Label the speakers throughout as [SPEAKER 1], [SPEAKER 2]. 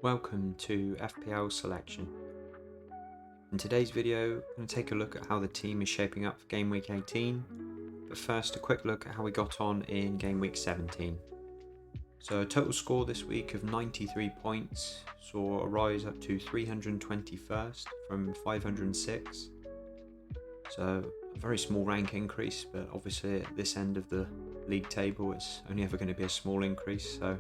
[SPEAKER 1] Welcome to FPL Selection. In today's video, I'm going to take a look at how the team is shaping up for Game Week 18, but first a quick look at how we got on in Game Week 17. So a total score this week of 93 points, saw a rise up to 321st from 506. So a very small rank increase, but obviously at this end of the league table it's only ever going to be a small increase, so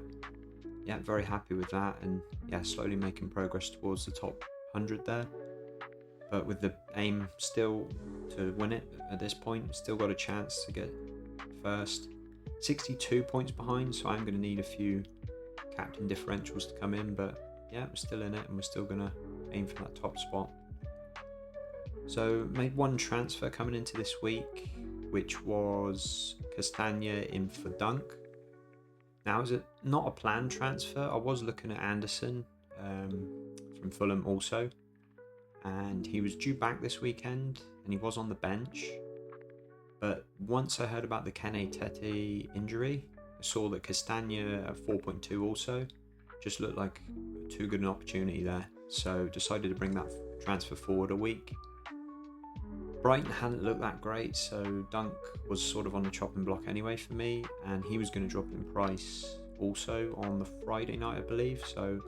[SPEAKER 1] yeah, very happy with that, and yeah, slowly making progress towards the top 100 there, but with the aim still to win it at this point. Still got a chance to get first. 62 points behind, so I'm going to need a few captain differentials to come in, but yeah, we're still in it and we're still going to aim for that top spot. So made one transfer coming into this week, which was Castagna in for Dunk. Now, is it not a planned transfer? I was looking at Anderson from Fulham also, and he was due back this weekend and he was on the bench. But once I heard about the Kene Tete injury, I saw that Castagna at 4.2 also just looked like too good an opportunity there, so decided to bring that transfer forward a week. Brighton hadn't looked that great, so Dunk was sort of on the chopping block anyway for me, and he was going to drop in price also on the Friday night, I believe. So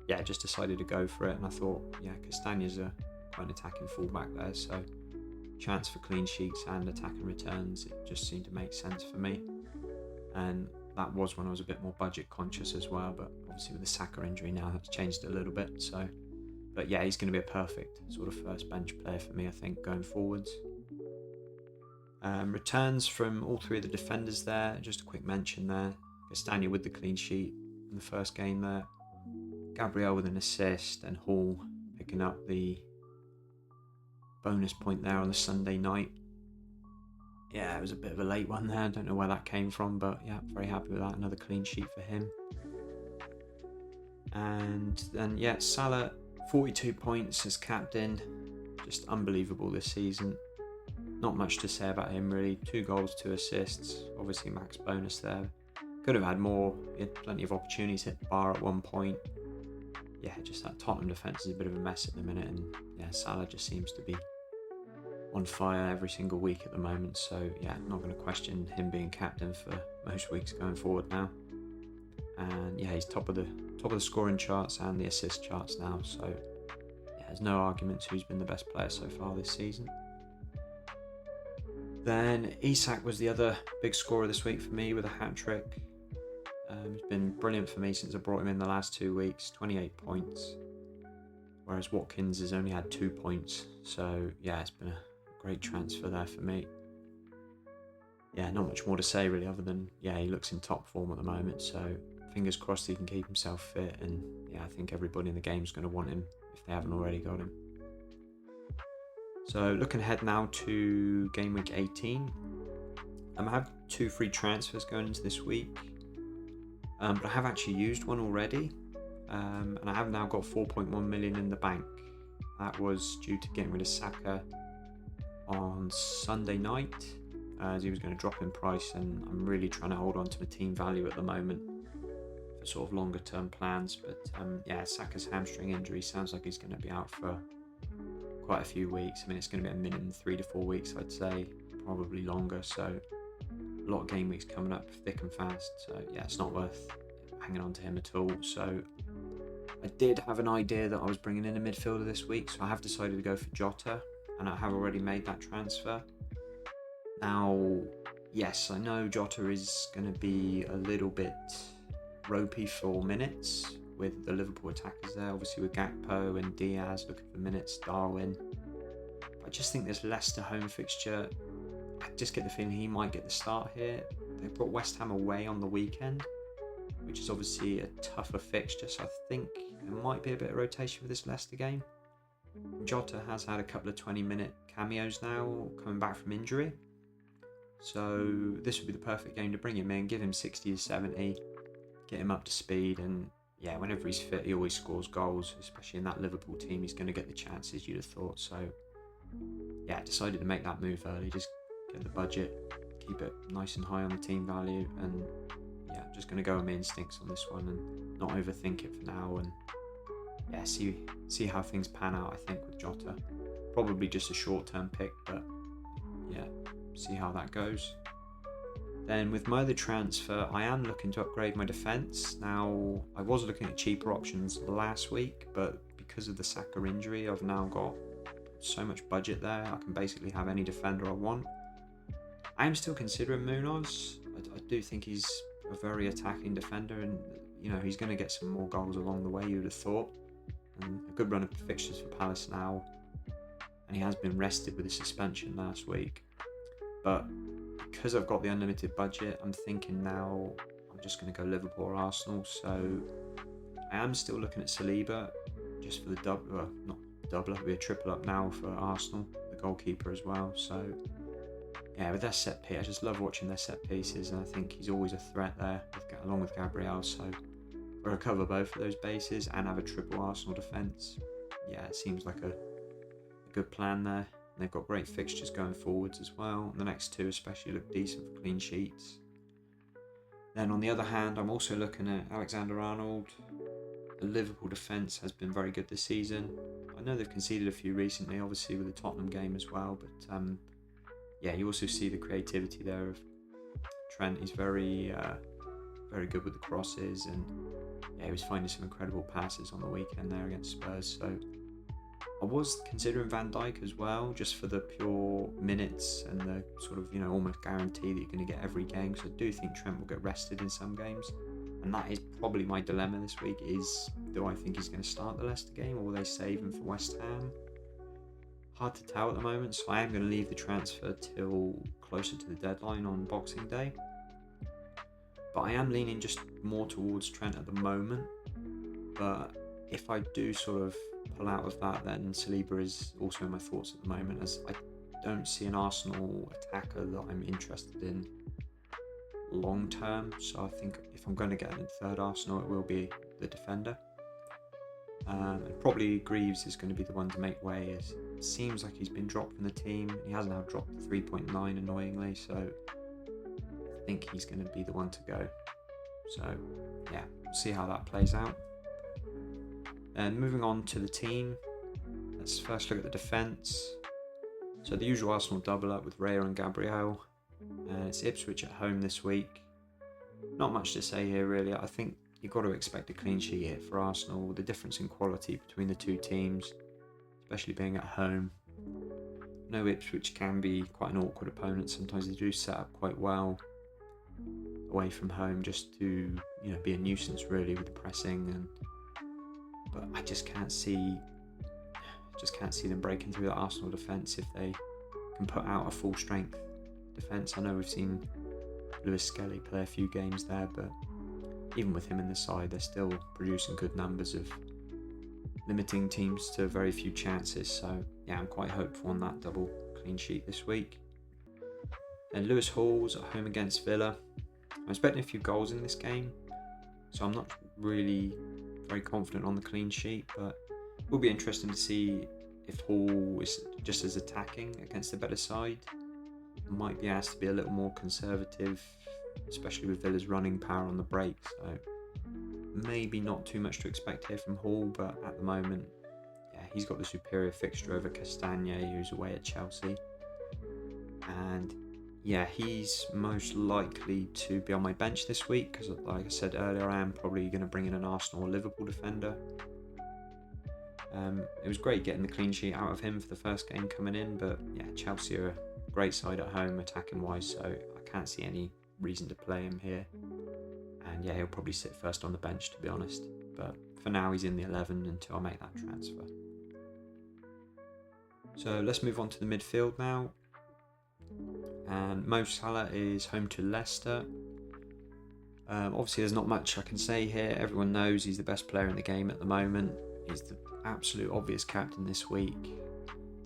[SPEAKER 1] yeah, just decided to go for it, and I thought, yeah, Castagna's quite an attacking fullback there, so chance for clean sheets and attacking returns, it just seemed to make sense for me. And that was when I was a bit more budget conscious as well, but obviously with the Saka injury now, that's changed a little bit. So, but yeah, he's going to be a perfect sort of first bench player for me, I think, going forwards. Returns from all three of the defenders there. Just a quick mention there. Castagna with the clean sheet in the first game there. Gabriel with an assist, and Hall picking up the bonus point there on the Sunday night. Yeah, it was a bit of a late one there. I don't know where that came from, but yeah, very happy with that. Another clean sheet for him. And then, yeah, Salah, 42 points as captain. Just unbelievable this season. Not much to say about him really. 2 goals, 2 assists. Obviously max bonus there. Could have had more. He had plenty of opportunities, hit the bar at one point. Yeah, just that Tottenham defence is a bit of a mess at the minute, and yeah, Salah just seems to be on fire every single week at the moment. So yeah, not going to question him being captain for most weeks going forward now. And yeah, he's top of the scoring charts and the assist charts now, so yeah, there's no arguments who's been the best player so far this season. Then Isak was the other big scorer this week for me with a hat-trick. He's been brilliant for me since I brought him in the last 2 weeks. 28 points, whereas Watkins has only had 2 points, so yeah, it's been a great transfer there for me. Yeah, not much more to say really, other than yeah, he looks in top form at the moment, so fingers crossed he can keep himself fit, and yeah, I think everybody in the game is going to want him if they haven't already got him. So looking ahead now to Game Week 18, I have 2 free transfers going into this week, but I have actually used one already, and I have now got 4.1 million in the bank. That was due to getting rid of Saka on Sunday night, as he was going to drop in price, and I'm really trying to hold on to the team value at the moment for sort of longer term plans. But yeah, Saka's hamstring injury sounds like he's going to be out for quite a few weeks. I mean, it's going to be a minimum 3 to 4 weeks, I'd say, probably longer. So a lot of game weeks coming up thick and fast. So yeah, it's not worth hanging on to him at all. So I did have an idea that I was bringing in a midfielder this week, so I have decided to go for Jota, and I have already made that transfer. Now, yes, I know Jota is going to be a little bit ropey for minutes with the Liverpool attackers there, obviously with Gakpo and Diaz looking for minutes, Darwin. But I just think this Leicester home fixture, I just get the feeling he might get the start here. They've got West Ham away on the weekend, which is obviously a tougher fixture, so I think there might be a bit of rotation for this Leicester game. Jota has had a couple of 20-minute cameos now, coming back from injury. So this would be the perfect game to bring him in, give him 60 to 70, get him up to speed, and yeah, whenever he's fit, he always scores goals, especially in that Liverpool team. He's going to get the chances, you'd have thought. So yeah, I decided to make that move early, just get the budget, keep it nice and high on the team value, and yeah, I'm just going to go with my instincts on this one and not overthink it for now, and yeah, see how things pan out. I think with Jota, probably just a short-term pick, but yeah, see how that goes. Then with my other transfer, I am looking to upgrade my defence. Now, I was looking at cheaper options last week, but because of the Saka injury, I've now got so much budget there. I can basically have any defender I want. I am still considering Munoz. I do think he's a very attacking defender, and you know, he's going to get some more goals along the way, you would have thought. And a good run of fixtures for Palace now, and he has been rested with a suspension last week. But because I've got the unlimited budget, I'm thinking now I'm just going to go Liverpool or Arsenal. So I am still looking at Saliba just for the double, not double, it'll be a triple up now for Arsenal, the goalkeeper as well. So yeah, with their set piece, I just love watching their set pieces, and I think he's always a threat there, along with Gabriel. So we'll recover both of those bases and have a triple Arsenal defence. Yeah, it seems like a good plan there. They've got great fixtures going forwards as well. The next two especially look decent for clean sheets. Then on the other hand, I'm also looking at Alexander-Arnold. The Liverpool defence has been very good this season. I know they've conceded a few recently, obviously with the Tottenham game as well, but yeah, you also see the creativity there of Trent. He's very good with the crosses, and yeah, he was finding some incredible passes on the weekend there against Spurs. So I was considering Van Dijk as well, just for the pure minutes and the sort of, you know, almost guarantee that you're going to get every game. So I do think Trent will get rested in some games, and that is probably my dilemma this week. Is, do I think he's going to start the Leicester game, or will they save him for West Ham? Hard to tell at the moment, so I am going to leave the transfer till closer to the deadline on Boxing Day. But I am leaning just more towards Trent at the moment. But if I do sort of pull out of that, then Saliba is also in my thoughts at the moment, as I don't see an Arsenal attacker that I'm interested in long term. So I think if I'm going to get a third Arsenal, it will be the defender. And probably Greaves is going to be the one to make way. It seems like he's been dropped from the team. He has now dropped to 3.9 annoyingly, so I think he's going to be the one to go. So yeah, we'll see how that plays out. And moving on to the team, let's first look at the defence. So the usual Arsenal double up with Raya and Gabriel. It's Ipswich at home this week. Not much to say here really. I think you've got to expect a clean sheet here for Arsenal. The difference in quality between the two teams, especially being at home. No, Ipswich can be quite an awkward opponent. Sometimes they do set up quite well away from home, just to, you know, be a nuisance really with the pressing. But I just can't see them breaking through the Arsenal defence if they can put out a full strength defence. I know we've seen Lewis Skelly play a few games there, but even with him in the side, they're still producing good numbers of limiting teams to very few chances. So yeah, I'm quite hopeful on that double clean sheet this week. And Lewis Hall's at home against Villa. I'm expecting a few goals in this game, so I'm not really very confident on the clean sheet, but it will be interesting to see if Hall is just as attacking against the better side. Might be asked to be a little more conservative, especially with Villa's running power on the break. So maybe not too much to expect here from Hall, but at the moment, yeah, he's got the superior fixture over Castagne, who's away at Chelsea. And yeah, he's most likely to be on my bench this week because, like I said earlier, I am probably going to bring in an Arsenal or Liverpool defender. It was great getting the clean sheet out of him for the first game coming in, but yeah, Chelsea are a great side at home attacking wise, so I can't see any reason to play him here. And yeah, he'll probably sit first on the bench, to be honest. But for now, he's in the 11 until I make that transfer. So let's move on to the midfield now. And Mo Salah is home to Leicester. Obviously, there's not much I can say here. Everyone knows he's the best player in the game at the moment. He's the absolute obvious captain this week.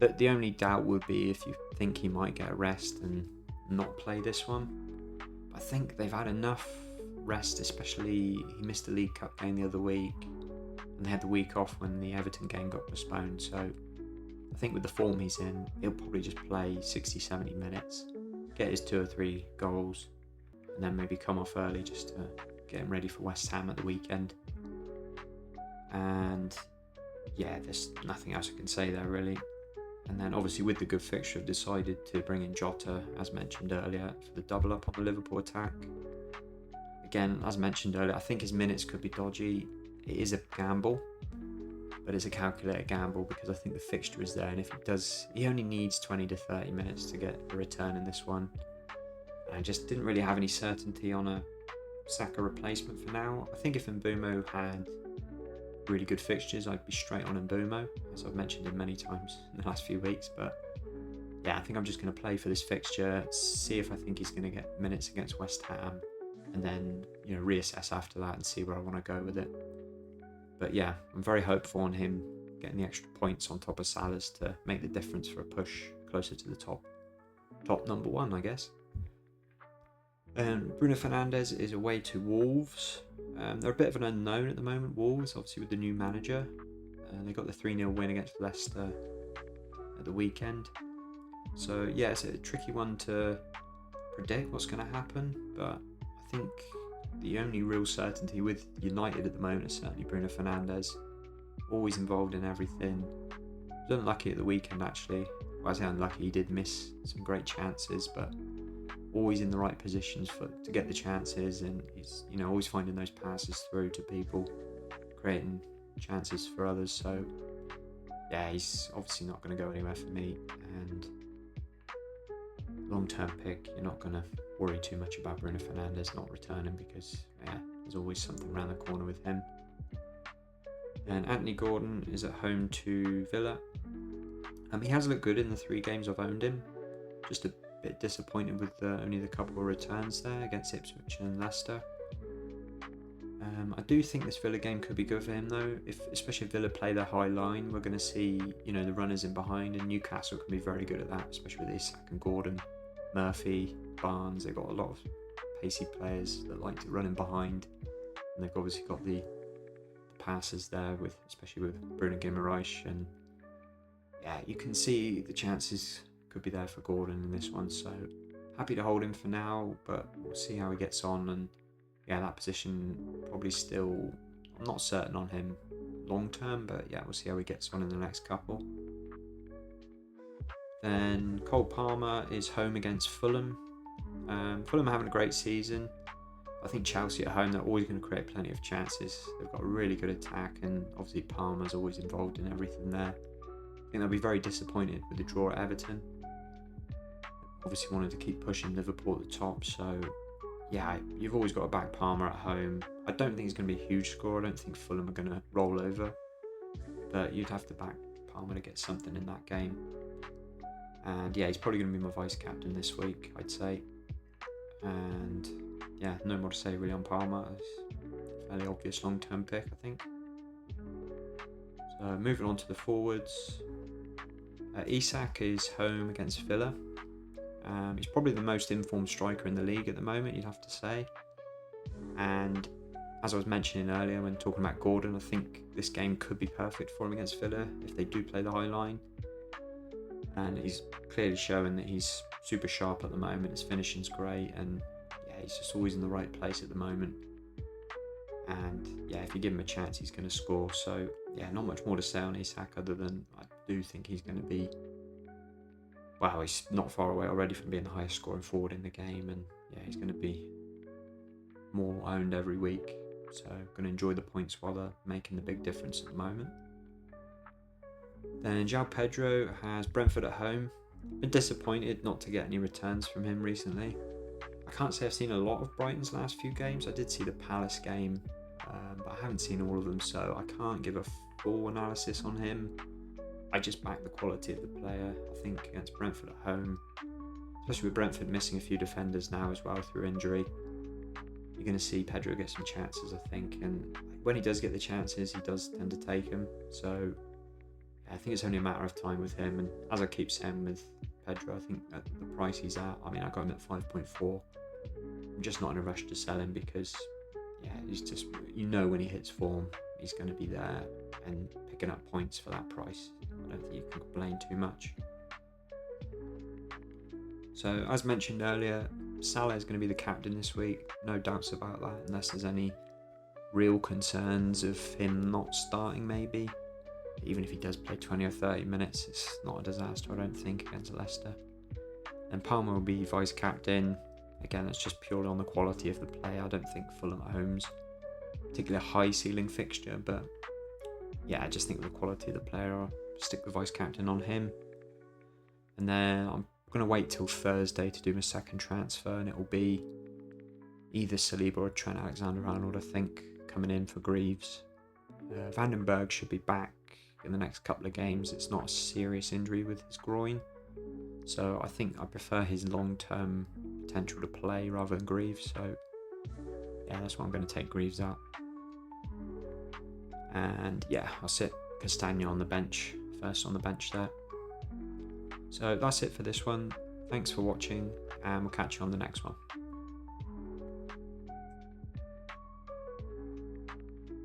[SPEAKER 1] The only doubt would be if you think he might get a rest and not play this one. I think they've had enough rest, especially he missed the League Cup game the other week, and they had the week off when the Everton game got postponed. So I think with the form he's in, he'll probably just play 60-70 minutes, get his 2 or 3 goals, and then maybe come off early just to get him ready for West Ham at the weekend. And yeah, there's nothing else I can say there really. And then obviously with the good fixture, I've decided to bring in Jota, as mentioned earlier, for the double up on the Liverpool attack. Again, as mentioned earlier, I think his minutes could be dodgy. It is a gamble, but it's a calculated gamble because I think the fixture is there, and if he only needs 20 to 30 minutes to get a return in this one. And I just didn't really have any certainty on a Saka replacement for now. I think if Mbeumo had really good fixtures, I'd be straight on Mbeumo, as I've mentioned him many times in the last few weeks. But yeah, I think I'm just going to play for this fixture, see if I think he's going to get minutes against West Ham, and then reassess after that and see where I want to go with it. But yeah, I'm very hopeful on him getting the extra points on top of Salah's to make the difference for a push closer to the top number one, I guess. Bruno Fernandes is away to Wolves. They're a bit of an unknown at the moment, Wolves, obviously with the new manager. They got the 3-0 win against Leicester at the weekend. So yeah, it's a tricky one to predict what's going to happen, but I think the only real certainty with United at the moment is certainly Bruno Fernandes. Always involved in everything. He was unlucky at the weekend actually. Well, I say unlucky, he did miss some great chances, but always in the right positions to get the chances, and he's always finding those passes through to people, creating chances for others. So yeah, he's obviously not going to go anywhere for me, and long-term pick, you're not going to worry too much about Bruno Fernandes not returning because yeah, there's always something around the corner with him. And Anthony Gordon is at home to Villa. He has looked good in the 3 games I've owned him. Just a bit disappointed with only the couple of returns there against Ipswich and Leicester. I do think this Villa game could be good for him though, especially if Villa play their high line. We're going to see the runners in behind, and Newcastle can be very good at that, especially with Isak and Gordon, Murphy, Barnes. They've got a lot of pacey players that like to run in behind, and they've obviously got the passes there, especially with Bruno Guimaraes, and yeah, you can see the chances could be there for Gordon in this one. So happy to hold him for now, but we'll see how he gets on. And yeah, that position probably still, I'm not certain on him long term, but yeah, we'll see how he gets on in the next couple. Then Cole Palmer is home against Fulham. Fulham are having a great season. I think Chelsea at home, they're always going to create plenty of chances. They've got a really good attack, and obviously Palmer's always involved in everything there. I think they'll be very disappointed with the draw at Everton. Obviously wanted to keep pushing Liverpool at the top, so yeah, you've always got to back Palmer at home. I don't think it's going to be a huge score. I don't think Fulham are going to roll over, but you'd have to back Palmer to get something in that game. And yeah, he's probably going to be my vice captain this week, I'd say. And yeah, no more to say really on Palmer. It's a fairly obvious long-term pick, I think. So moving on to the forwards. Isak is home against Villa. He's probably the most informed striker in the league at the moment, you'd have to say. And as I was mentioning earlier when talking about Gordon, I think this game could be perfect for him against Villa if they do play the high line. And he's clearly showing that he's super sharp at the moment. His finishing's great, and yeah, he's just always in the right place at the moment. And yeah, if you give him a chance, he's going to score. So yeah, not much more to say on Isak other than I do think he's going to be, well, he's not far away already from being the highest scoring forward in the game, and yeah, he's going to be more owned every week. So going to enjoy the points while they're making the big difference at the moment. Then João Pedro has Brentford at home. Been disappointed not to get any returns from him recently. I can't say I've seen a lot of Brighton's last few games. I did see the Palace game, but I haven't seen all of them, so I can't give a full analysis on him. I just back the quality of the player. I think against Brentford at home, especially with Brentford missing a few defenders now as well through injury, you're going to see Pedro get some chances, I think. And when he does get the chances, he does tend to take them. So I think it's only a matter of time with him. And as I keep saying with Pedro, I think at the price he's at, I mean, I got him at 5.4. I'm just not in a rush to sell him because, yeah, he's just, when he hits form, he's going to be there and picking up points for that price. I don't think you can complain too much. So, as mentioned earlier, Salah is going to be the captain this week. No doubts about that, unless there's any real concerns of him not starting, maybe. Even if he does play 20 or 30 minutes, it's not a disaster, I don't think, against Leicester. And Palmer will be vice captain. Again, it's just purely on the quality of the player. I don't think Fulham at home's particularly a high ceiling fixture, but yeah, I just think with the quality of the player, I'll stick the vice captain on him. And then I'm going to wait till Thursday to do my second transfer, and it will be either Saliba or Trent Alexander-Arnold, I think, coming in for Greaves. Vandenberg should be back in the next couple of games. It's not a serious injury with his groin, so I think I prefer his long-term potential to play rather than Greaves. So yeah, that's why I'm going to take Greaves out. And yeah, I'll sit Castagna on the bench, first on the bench there. So that's it for this one. Thanks for watching, and we'll catch you on the next one.